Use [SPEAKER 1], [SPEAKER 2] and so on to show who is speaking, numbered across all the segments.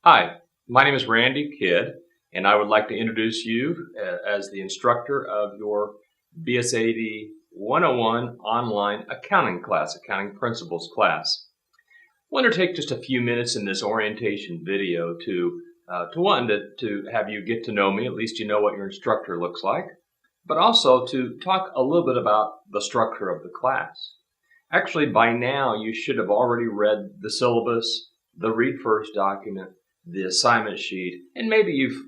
[SPEAKER 1] Hi, my name is Randy Kidd, and I would like to introduce you as the instructor of your BSAD 101 online accounting class, accounting principles class. I want to take just a few minutes in this orientation video to have you get to know me, at least you know what your instructor looks like, but also to talk a little bit about the structure of the class. Actually, by now you should have already read the syllabus, the Read First document, the assignment sheet, and maybe you've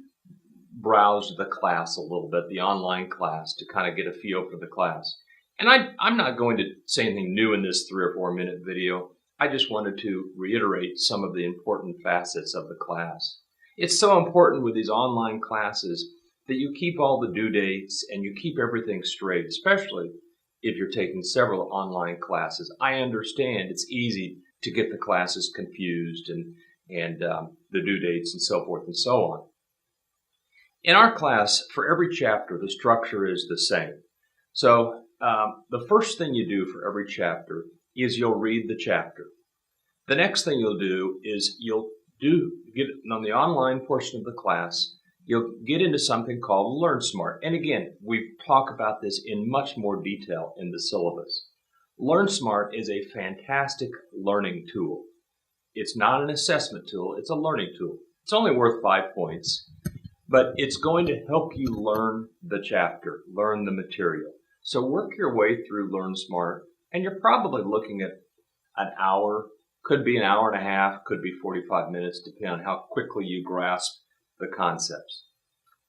[SPEAKER 1] browsed the class a little bit, the online class, to kind of get a feel for the class. And I'm not going to say anything new in this 3 or 4 minute video. I just wanted to reiterate some of the important facets of the class. It's so important with these online classes that you keep all the due dates and you keep everything straight, especially if you're taking several online classes. I understand it's easy to get the classes confused and the due dates and so forth and so on. In our class, for every chapter, the structure is the same. So the first thing you do for every chapter is you'll read the chapter. The next thing you'll do is get on the online portion of the class, you'll get into something called LearnSmart. And again, we talk about this in much more detail in the syllabus. LearnSmart is a fantastic learning tool. It's not an assessment tool, it's a learning tool. It's only worth 5 points, but it's going to help you learn the chapter, learn the material. So work your way through LearnSmart, and you're probably looking at an hour, could be an hour and a half, could be 45 minutes, depending on how quickly you grasp the concepts.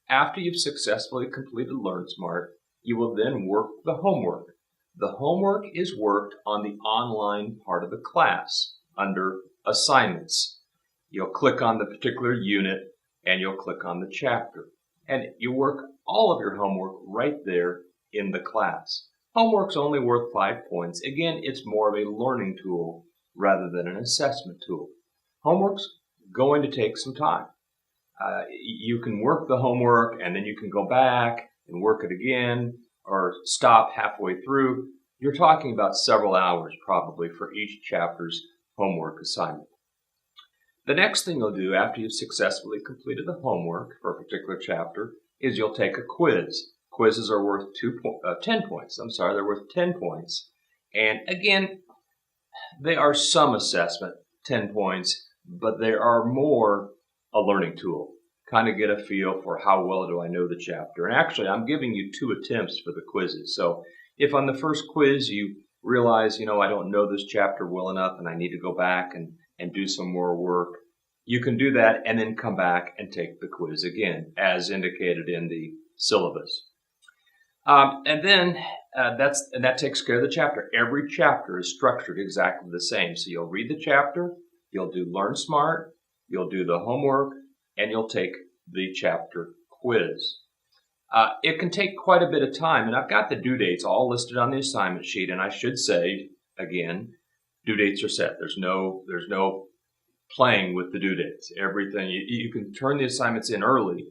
[SPEAKER 1] After you've successfully completed LearnSmart, you will then work the homework. The homework is worked on the online part of the class under assignments. You'll click on the particular unit and you'll click on the chapter. And you work all of your homework right there in the class. Homework's only worth 5 points. Again, it's more of a learning tool rather than an assessment tool. Homework's going to take some time. You can work the homework and then you can go back and work it again or stop halfway through. You're talking about several hours probably for each chapter's homework assignment. The next thing you'll do after you've successfully completed the homework for a particular chapter is you'll take a quiz. Quizzes are worth 10 points. They're worth 10 points. And again, they are some assessment, 10 points, but they are more a learning tool. Kind of get a feel for how well do I know the chapter. And actually, I'm giving you 2 attempts for the quizzes. So if on the first quiz you realize, I don't know this chapter well enough and I need to go back and do some more work, you can do that and then come back and take the quiz again, as indicated in the syllabus. That takes care of the chapter. Every chapter is structured exactly the same. So you'll read the chapter, you'll do LearnSmart, you'll do the homework, and you'll take the chapter quiz. It can take quite a bit of time, and I've got the due dates all listed on the assignment sheet, and I should say, again, due dates are set. There's no playing with the due dates. Everything, you can turn the assignments in early,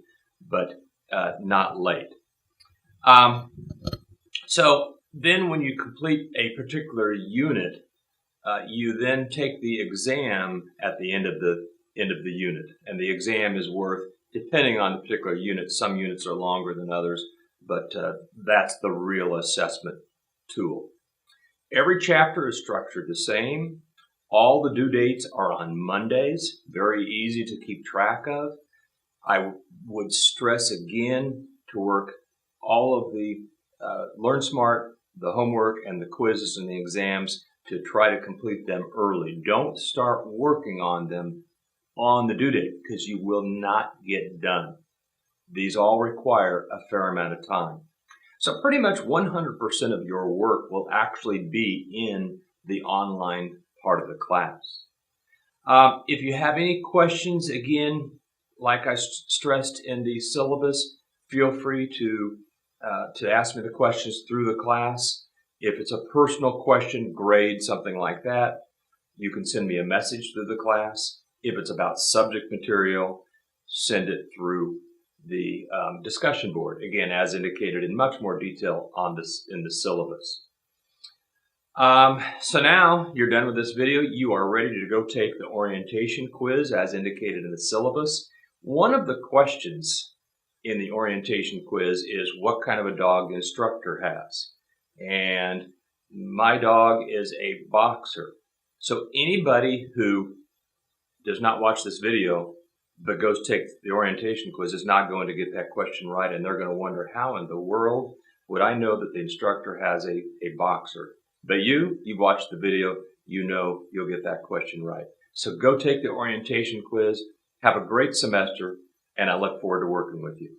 [SPEAKER 1] but not late. So then when you complete a particular unit, you then take the exam at the end of the unit, and the exam is worth, depending on the particular unit, some units are longer than others, but that's the real assessment tool. Every chapter is structured the same. All the due dates are on Mondays, very easy to keep track of. I would stress again to work all of the LearnSmart, the homework, and the quizzes and the exams to try to complete them early. Don't start working on them on the due date because you will not get done. These all require a fair amount of time. So pretty much 100% of your work will actually be in the online part of the class. If you have any questions, again, like I stressed in the syllabus, feel free to ask me the questions through the class. If it's a personal question, grade, something like that, you can send me a message through the class. If it's about subject material, send it through the discussion board, again, as indicated in much more detail in the syllabus. So now you're done with this video. You are ready to go take the orientation quiz as indicated in the syllabus. One of the questions in the orientation quiz is what kind of a dog the instructor has. And my dog is a boxer. So anybody who does not watch this video but goes take the orientation quiz is not going to get that question right, and they're going to wonder, how in the world would I know that the instructor has a boxer? But you've watched the video, you know you'll get that question right. So go take the orientation quiz, have a great semester, and I look forward to working with you.